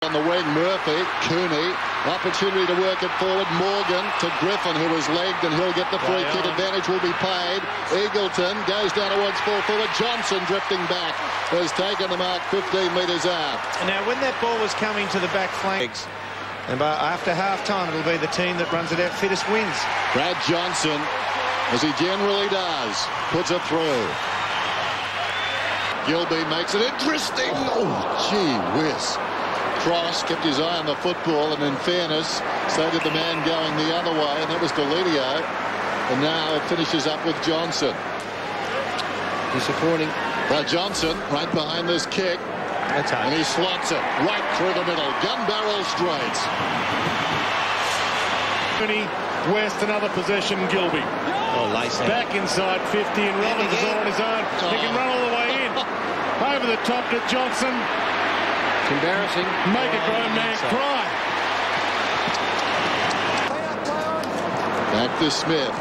On the wing, Murphy, Cooney, opportunity to work it forward, Morgan to Griffin, who is legged, and he'll get the free kick. Advantage will be paid. Eagleton goes down towards full forward. Johnson drifting back has taken the mark 15 metres out. And now when that ball was coming to the back flank, and after half-time it'll be the team that runs it out fittest wins. Brad Johnson, as he generally does, puts it through. Gilby makes it interesting. Oh, gee whiz. Cross kept his eye on the football, and in fairness, so did the man going the other way, and that was Delidio. And now it finishes up with Johnson. Disappointing. Well, Johnson right behind this kick. That's hard. And he slots it right through the middle. Gun barrel straight. West, another possession, Gilby. Oh, Lacey. Back inside 50, and Robbins is all on his own. He can run all the way in. Over the top to Johnson. It's embarrassing. Make a grown man cry. Back to Smith.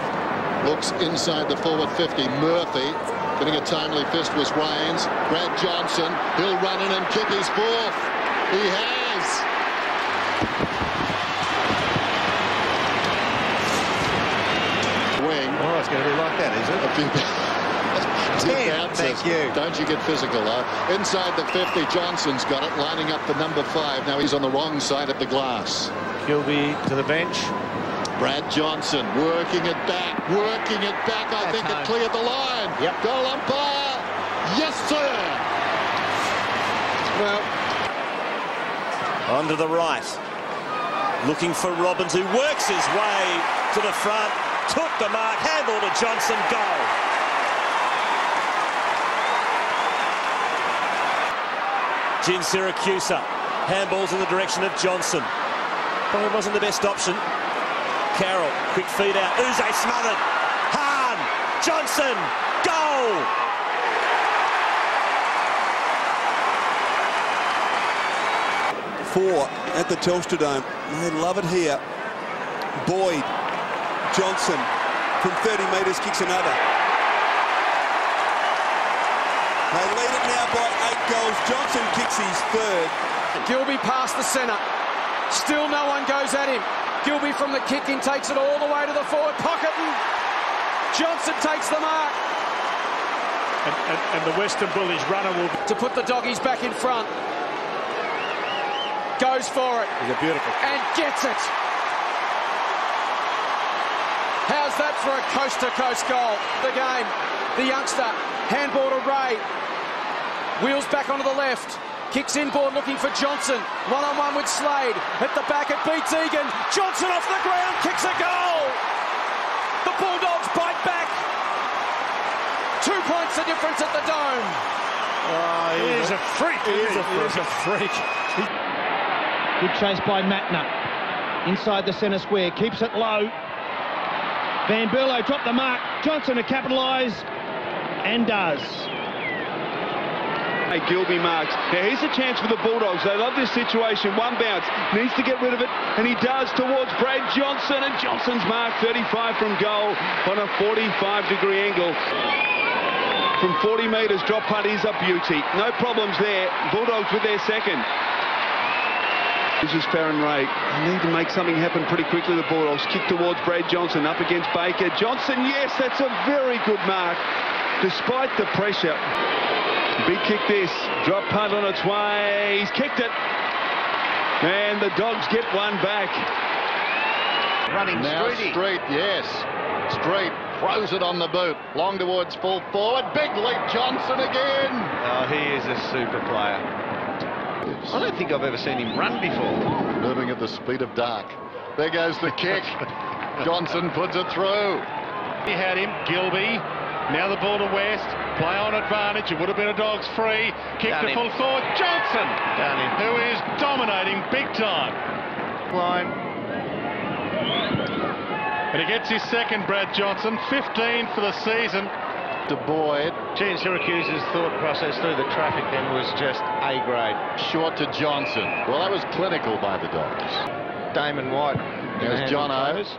Looks inside the forward 50. Murphy getting a timely fist was Rains. Brad Johnson. He'll run in and kick his fourth. He has. Wing. Oh, it's going to be like that, is it? Thank you. Don't you get physical, though. Inside the 50, Johnson's got it, lining up for number 5. Now he's on the wrong side of the glass. Gilby to the bench. Brad Johnson working it back. I think it cleared the line. Yep. Goal umpire. Yes, sir. Well, on to the right. Looking for Robbins, who works his way to the front. Took the mark. Handball to Johnson. Goal. Gin Syracusa. Handballs in the direction of Johnson. Probably wasn't the best option. Carroll, quick feed out. Uze smothered. Hahn. Johnson. Goal. Four at the Telstra Dome. They love it here. Boyd. Johnson from 30 metres kicks another. They lead it now by 8 goals. Johnson kicks his third. Gilby past the centre. Still no one goes at him. Gilby from the kick-in takes it all the way to the forward pocket, and Johnson takes the mark. And the Western Bulldogs runner will... To put the doggies back in front. Goes for it. he's a beautiful. And gets it. How's that for a coast-to-coast goal? The game. The youngster. Handball to Ray. Wheels back onto the left. Kicks inboard looking for Johnson. One-on-one with Slade. At the back it beats Egan. Johnson off the ground. Kicks a goal. The Bulldogs bite back. 2 points the difference at the Dome. Oh, he is a freak. He is a freak. Good chase by Matner. Inside the centre square. Keeps it low. Van Berlo dropped the mark. Johnson to capitalise. And does. Hey, Gilby marks. Now here's a chance for the Bulldogs. They love this situation. One bounce. Needs to get rid of it. And he does towards Brad Johnson. And Johnson's mark 35 from goal on a 45-degree angle. From 40 metres, drop punt is a beauty. No problems there. Bulldogs with their second. This is Farron Ray. They need to make something happen pretty quickly, the Bulldogs. Kick towards Brad Johnson, up against Baker. Johnson, yes, that's a very good mark, despite the pressure. Big kick this. Drop punt on its way. He's kicked it. And the Dogs get one back. Running now Street, yes. Street throws it on the boot. Long towards full forward. Big leap, Johnson again. Oh, he is a super player. I don't think I've ever seen him run before. Moving at the speed of dark. There goes the kick. Johnson puts it through. He had him, Gilby. Now the ball to West. Play on advantage. It would have been a Dogs free. Kick to full forward. Johnson, who is dominating big time. Line. And he gets his second, Brad Johnson. 15 for the season. To Boyd. Gene Syracusa's thought process through the traffic then was just A grade. Short to Johnson. Well, that was clinical by the Dogs. Damon White. There's John O's.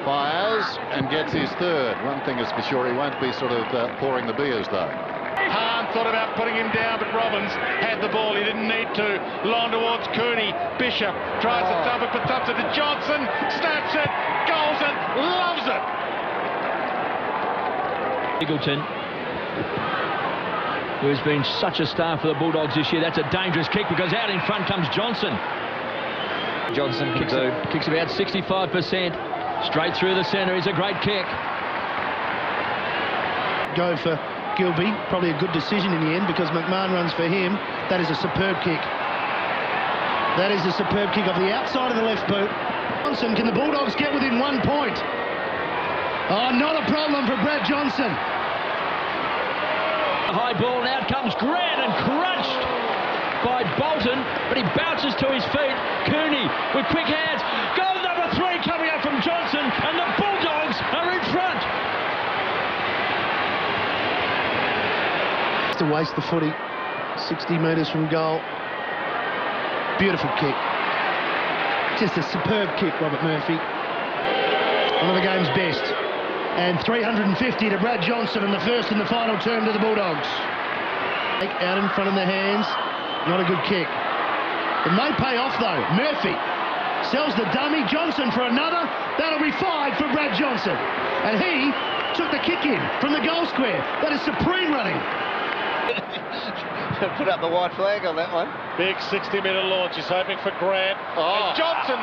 Fires and gets his third. One thing is for sure, he won't be sort of pouring the beers, though. Hahn thought about putting him down, but Robbins had the ball. He didn't need to. Long towards Cooney. Bishop tries to dump it, but dumps it to Johnson. Snaps it, goals it, loves it. Eagleton, who's been such a star for the Bulldogs this year. That's a dangerous kick because out in front comes Johnson. Johnson kicks about 65%. Straight through the centre is a great kick. Go for Gilby, probably a good decision in the end because McMahon runs for him. That is a superb kick. That is a superb kick off the outside of the left boot. Johnson, can the Bulldogs get within 1 point? Oh, not a problem for Brad Johnson. High ball, and out comes Grant and crunched by Bolton, but he bounces to his feet. Cooney with quick hands. Goal number 3 coming up from Johnson, and the Bulldogs are in front. To waste the footy, 60 metres from goal. Beautiful kick. Just a superb kick, Robert Murphy. One of the game's best. And 350 to Brad Johnson in the first and the final term to the Bulldogs. Out in front of the hands. Not a good kick. It may pay off though. Murphy sells the dummy. Johnson for another. That'll be 5 for Brad Johnson. And he took the kick in from the goal square. That is supreme running. Put up the white flag on that one. Big 60-metre launch. He's hoping for Grant. And Johnson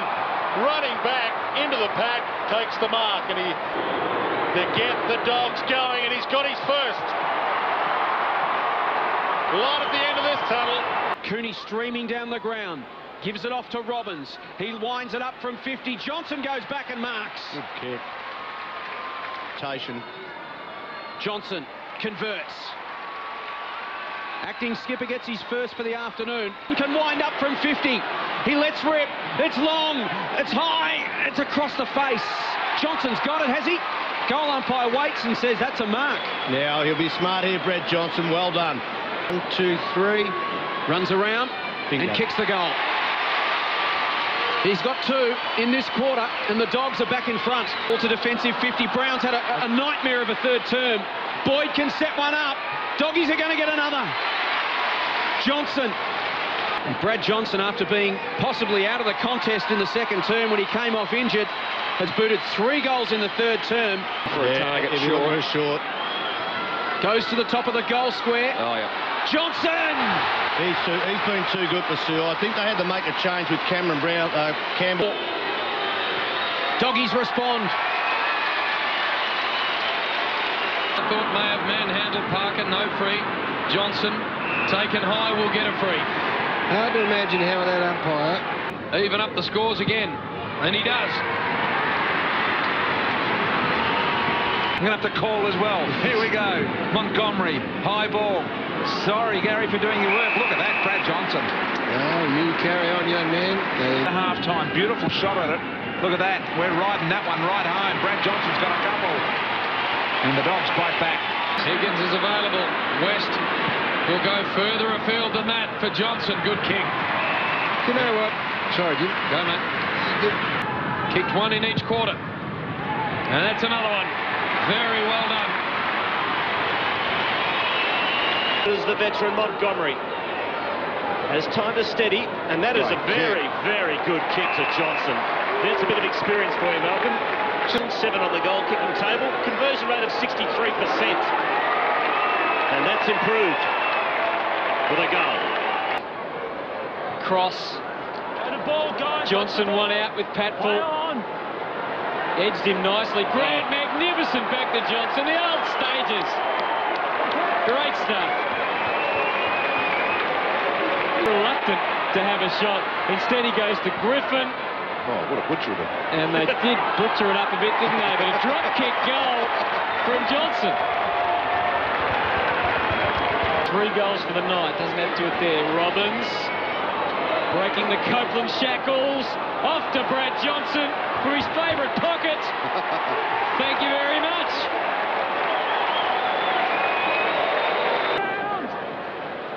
running back into the pack, takes the mark, and they get the Dogs going, and he's got his first. Light at the end of this tunnel. Cooney streaming down the ground. Gives it off to Robbins. He winds it up from 50. Johnson goes back and marks. Good kick. Johnson converts. Acting skipper gets his first for the afternoon. He can wind up from 50. He lets rip. It's long. It's high. It's across the face. Johnson's got it, has he? Goal umpire waits and says that's a mark. Now he'll be smart here, Brad Johnson. Well done. 1, 2, 3. Runs around and kicks the goal. He's got 2 in this quarter, and the Dogs are back in front. Ball to defensive 50. Brown's had a nightmare of a third term. Boyd can set one up. Doggies are going to get another. Johnson. And Brad Johnson, after being possibly out of the contest in the second term when he came off injured, has booted 3 goals in the third term. For a target short. Goes to the top of the goal square. Oh, yeah. Johnson! He's been too good for Sue. I think they had to make a change with Cameron Campbell. Doggies respond. I thought may have manhandled Parker, no free. Johnson, taken high, will get a free. Hard to imagine how that umpire. Even up the scores again, and he does. I'm going to have to call as well. Here we go. Montgomery, high ball. Sorry, Gary, for doing your work. Look at that, Brad Johnson. Oh, you carry on, young man. Half-time, beautiful shot at it. Look at that. We're riding that one right home. Brad Johnson's got a couple. And the Dogs bite back. Higgins is available. West will go further afield than that for Johnson. Good kick. You know what? Sorry, Jim. Go, mate. Kicked 1 in each quarter. And that's another one. Very well done. This is the veteran Montgomery. Has time to steady, and that is a very, very good kick to Johnson. That's a bit of experience for you, Malcolm. 7 on the goal-kicking table, conversion rate of 63%. And that's improved with a goal. Cross. Johnson one out with Patfull. Edged him nicely. Grant, magnificent back to Johnson. The old stages. Great stuff. Reluctant to have a shot. Instead, he goes to Griffin. Oh, what a butcher it. And they did butcher it up a bit, didn't they? But a drop kick goal from Johnson. 3 goals for the night. Doesn't have to it there. Robbins breaking the Copeland shackles. Off to Brad Johnson for his favourite pocket. Thank you very much.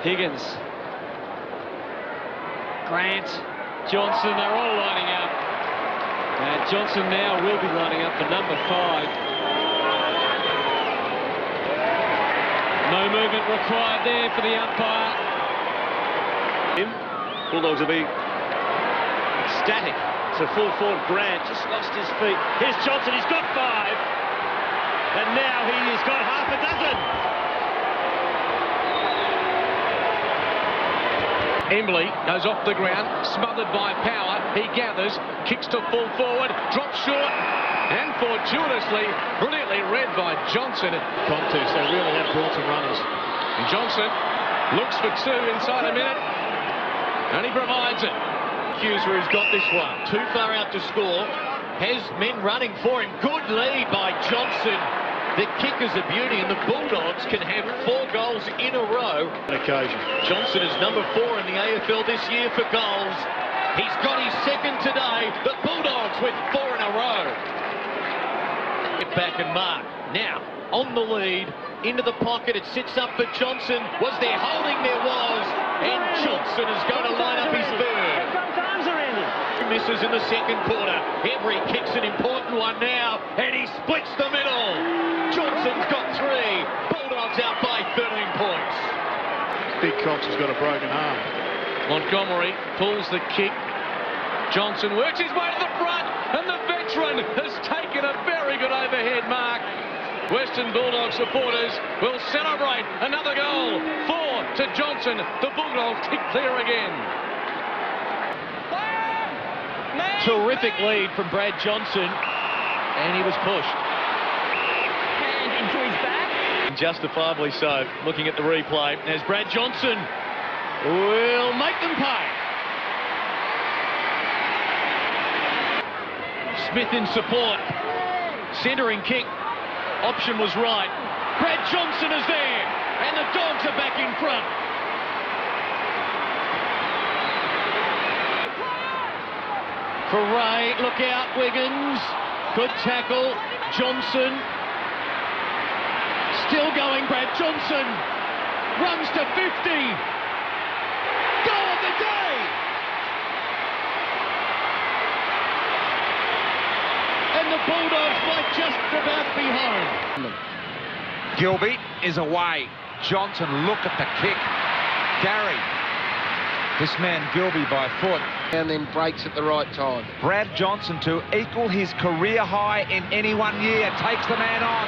Higgins. Grant. Johnson, they're all lining up. Johnson now will be lining up for number 5. No movement required there for the umpire. Bulldogs will be static. So full forward Grant just lost his feet. Here's Johnson, he's got 5. And now he has got half a dozen. Embley goes off the ground, smothered by Power. He gathers, kicks to full forward, drops short, and fortuitously, brilliantly read by Johnson. Contest, they really have brought some runners. And Johnson looks for 2 inside a minute, and he provides it. Accuser has got this one. Too far out to score. Has men running for him. Good lead by Johnson. The kick is a beauty, and the Bulldogs can have 4 goals in a row. Occasion. Johnson is number 4 in the AFL this year for goals. He's got his 2nd today. The Bulldogs with 4 in a row. Get back and mark. Now, on the lead, into the pocket. It sits up for Johnson. Was there holding? There was. And Johnson is going to line up his 3rd. Misses in the 2nd quarter. Every kick's an important one now, and he splits the middle. Johnson's got 3. Bulldogs out by 13 points. Big Cox has got a broken arm. Montgomery pulls the kick. Johnson works his way to the front, and the veteran has taken a very good overhead mark. Western Bulldogs supporters will celebrate another goal. 4 to Johnson. The Bulldogs kick clear again. Terrific lead from Brad Johnson, and he was pushed. Hand into his back. Justifiably so, looking at the replay, as Brad Johnson will make them pay. Smith in support. Centering kick. Option was right. Brad Johnson is there, and the Dogs are back in front. For Ray, look out, Wiggins. Good tackle. Johnson. Still going, Brad Johnson. Runs to 50. Goal of the day. And the Bulldogs might just about be home. Gilby is away. Johnson, look at the kick. Gary. This man Gilby by foot. And then breaks at the right time. Brad Johnson to equal his career high in any one year. Takes the man on.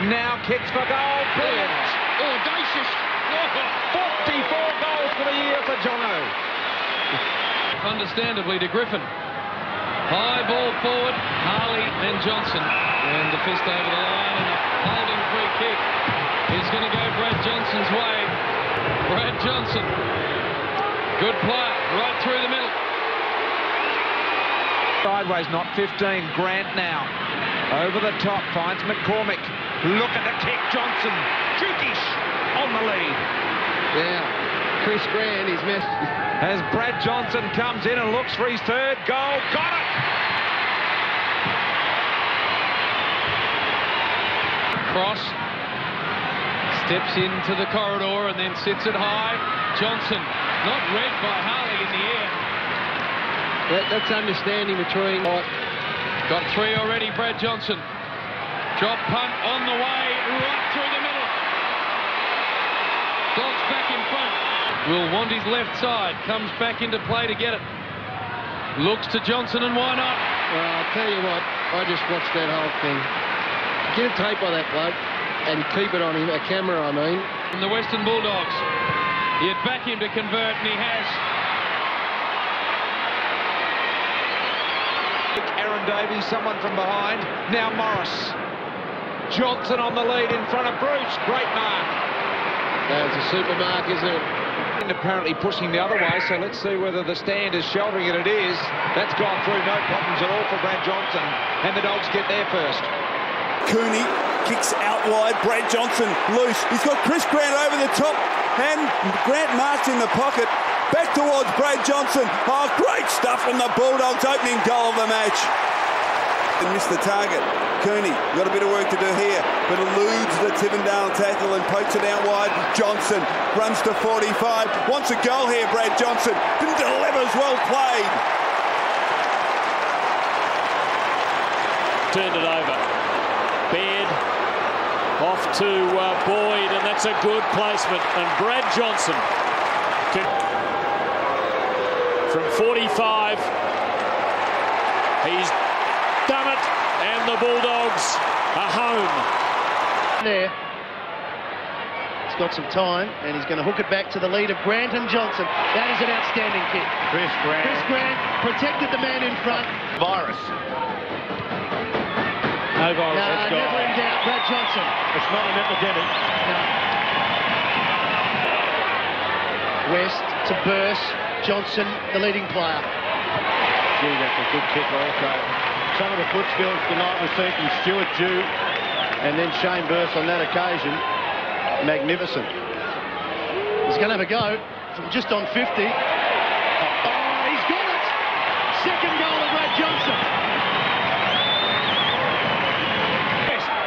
Now kicks for goal. Brilliant. Audacious. 44 goals for the year for Jono. Understandably to Griffin. High ball forward. Harley and Johnson. And the fist over the line, and a holding free kick is going to go Brad Johnson's way. Brad Johnson. Good play, right through the middle. Sideways, not 15. Grant now. Over the top, finds McCormick. Look at the kick, Johnson. Jukish on the lead. Yeah, Chris Grant is missed. As Brad Johnson comes in and looks for his 3rd goal. Got it! Cross. Steps into the corridor and then sits it high. Johnson. Not read by Harley in the air. That's understanding between. Got 3 already, Brad Johnson. Drop punt on the way, right through the middle. Dogs back in front. Will want his left side. Comes back into play to get it. Looks to Johnson, and why not? Well, I'll tell you what, I just watched that whole thing. Get a tape on that bloke and keep it on him, a camera I mean. And the Western Bulldogs. You'd back him to convert, and he has. Aaron Davies, someone from behind. Now Morris. Johnson on the lead in front of Bruce. Great mark. That's a super mark, isn't it? And apparently pushing the other way, so let's see whether the stand is sheltering it. It is. That's gone through, no problems at all for Brad Johnson. And the Dogs get there first. Cooney kicks out wide. Brad Johnson loose. He's got Chris Grant over the top. And Grant marks in the pocket. Back towards Brad Johnson. Oh, great stuff from the Bulldogs. Opening goal of the match. And missed the target. Cooney, got a bit of work to do here, but eludes the Tivendale tackle and pokes it out wide. Johnson runs to 45. Wants a goal here, Brad Johnson. Delivers, well played. Turned it over. Baird off off to Boyd, and that's a good placement. And Brad Johnson from 45. He's done it, and the Bulldogs are home. There. He's got some time, and he's going to hook it back to the lead of Grant and Johnson. That is an outstanding kick. Chris Grant. Chris Grant protected the man in front. Virus. No virus. No, never in doubt. Brad Johnson. It's not an epidemic. No. West to Burse. Johnson, the leading player. Gee, that's a good kick also. Some of the foot skills tonight we've seen from Stuart Dew and then Shane Burse on that occasion. Magnificent. He's going to have a go from just on 50. Oh, he's got it! Second goal of Brad Johnson.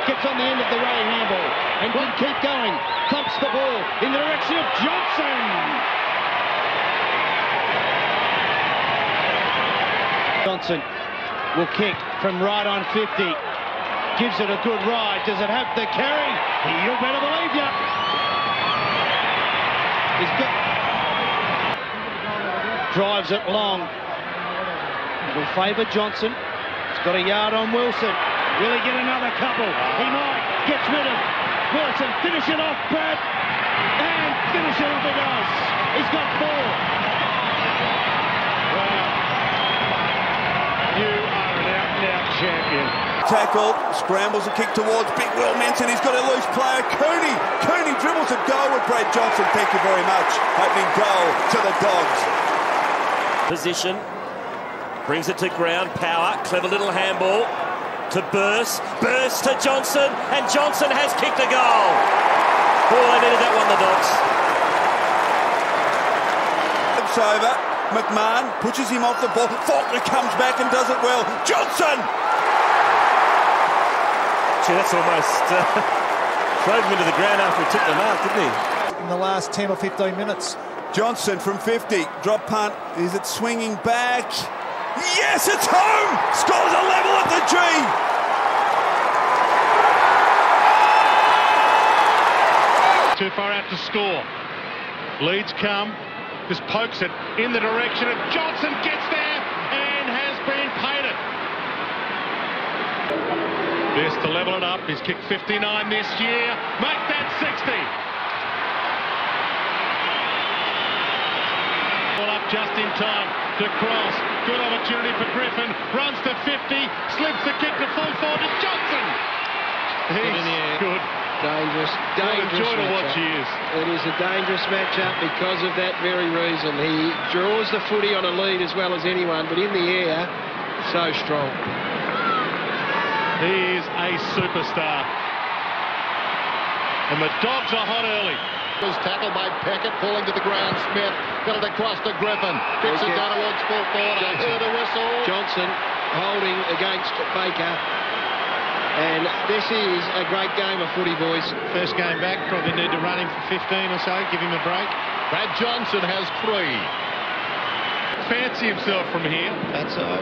Gets on the end of the Ray handball and can keep going. Thumps the ball in the direction of Johnson. Johnson will kick from right on 50. Gives it a good ride. Does it have the carry? You better believe ya. He's got... Drives it long. Will favour Johnson. He's got a yard on Wilson. Will he get another couple? He might. Gets rid of Wilson. Finish it off, Brad. And finish it off he does. He's got 4. Well, you are an out-and-out champion. Tackle, scrambles a kick towards Big Will Menton. He's got a loose player. Cooney dribbles a goal with Brad Johnson. Thank you very much. Opening goal to the Dogs. Position. Brings it to ground. Power. Clever little handball to Burse. Burse to Johnson. And Johnson has kicked a goal. Oh, they needed that one, the Dogs. It's over. McMahon pushes him off the ball. Faulkner comes back and does it well. Johnson! Gee, that's almost drove him into the ground after he took the mark, didn't he? In the last 10 or 15 minutes. Johnson from 50. Drop punt. Is it swinging back? Yes, it's home! Scores a level at the G! Too far out to score. Leeds come. Just pokes it in the direction of Johnson. Gets there and has been painted. Best to level it up. He's kicked 59 this year. Make that 60. Well, up just in time to cross. Good opportunity for Griffin. Runs to 50. Slips the kick to full forward to Johnson. He's good. Dangerous What a joy to watch he is. It is a dangerous matchup because of that very reason. He draws the footy on a lead as well as anyone, but in the air, so strong. He is a superstar. And the Dogs are hot early. Was tackled by Peckett, falling to the ground. Smith got it across to Griffin. Kicks it down towards full forward. I heard a whistle. Johnson holding against Baker. And this is a great game of footy, boys. First game back, probably need to run him for 15 or so, give him a break. Brad Johnson has 3. Fancy himself from here. That's all.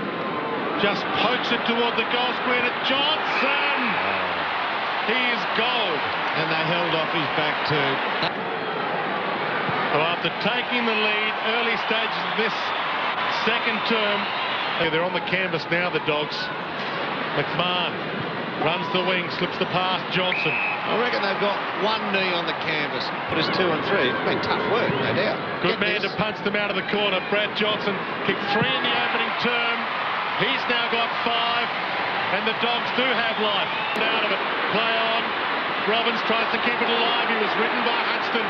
Just pokes it toward the goal square to Johnson. He is gold. And they held off his back too. Well, after taking the lead early stages of this second term, they're on the canvas now, the Dogs. McMahon runs the wing, slips the pass, Johnson. I reckon they've got one knee on the canvas. But it's 2 and 3. It's been tough work, no doubt. Good man to punch them out of the corner. Brad Johnson kicked 3 in the opening term. He's now got 5, and the Dogs do have life. Out of it, play on. Robbins tries to keep it alive. He was ridden by Hudson.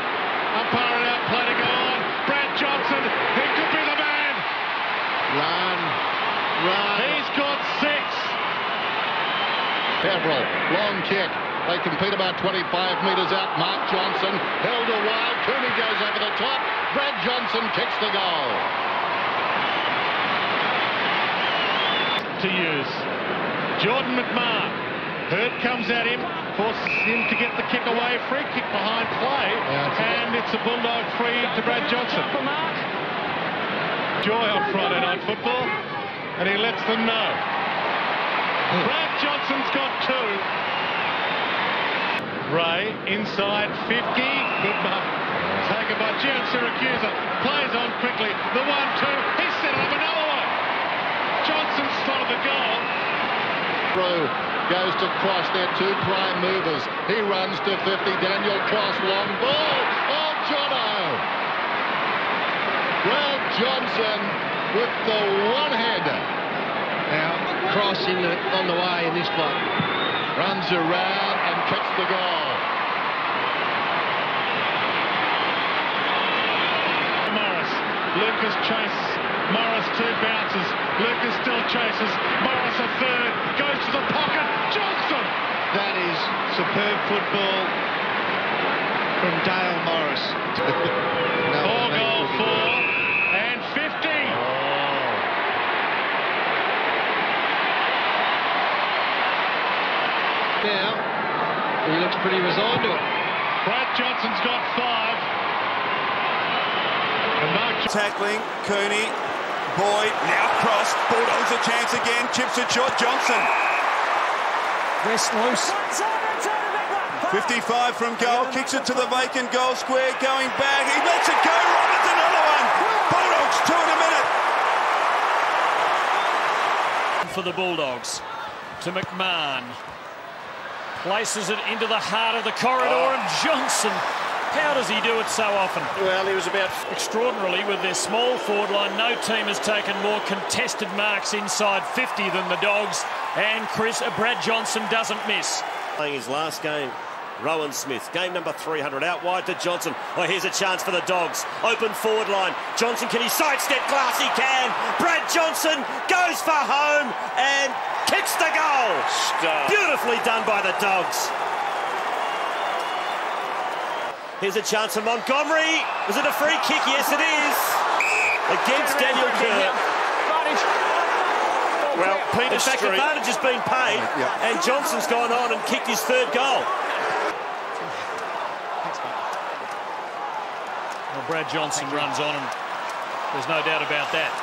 Umpire it out, play to go on. Brad Johnson, he could be the man. Run. He's got 6. Peverill, long kick. They compete about 25 metres out. Mark Johnson held a while. Cooney goes over the top. Brad Johnson kicks the goal. To use. Jordan McMahon. Hurd comes at him, forces him to get the kick away. Free kick behind play. And it's a Bulldog free to Brad Johnson. Joy on Friday Night Football. And he lets them know. Brad Johnson's got 2. Ray inside 50. Good mark. Taken by Gian Syracuse. Plays on quickly. The 1-2. He's set up another one. Johnson slotted the goal. Through. Goes to cross their two prime movers. He runs to 50. Daniel Cross, long ball. Oh, Jono! Brad Johnson with the one-hander. Now, Cross on the way in this block. Runs around and kicks the goal. Morris. Lucas chases. Morris 2 bounces. Lucas still chases. Morris a third. Goes to the pocket. Johnson! That is superb football from Dale Morris. 4 goal 4 and 50. Now, he looks pretty resigned to it. Brad Johnson's got 5. And Mark Tackling, Cooney, Boyd, now cross. Bulldogs a chance again. Chips it short. Johnson. West loose. 55 from goal. Kicks it to the vacant goal square. Going back. He lets it go. Roberts another one. Bulldogs 2 in a minute. For the Bulldogs. To McMahon. Places it into the heart of the corridor, and Johnson, how does he do it so often? Well, he was about extraordinarily with their small forward line. No team has taken more contested marks inside 50 than the Dogs, and Brad Johnson doesn't miss. Playing his last game, Rowan Smith, game number 300, out wide to Johnson. Oh, here's a chance for the Dogs. Open forward line. Johnson, can he sidestep Glass? He can. Brad Johnson goes for home and kicks the goal. Beautifully done by the Dogs. Here's a chance for Montgomery. Was it a free kick? Yes, it is. Against Daniel Kerr. Well, In fact, advantage has been paid, and Johnson's gone on and kicked his 3rd goal. Well, Brad Johnson runs on, and there's no doubt about that.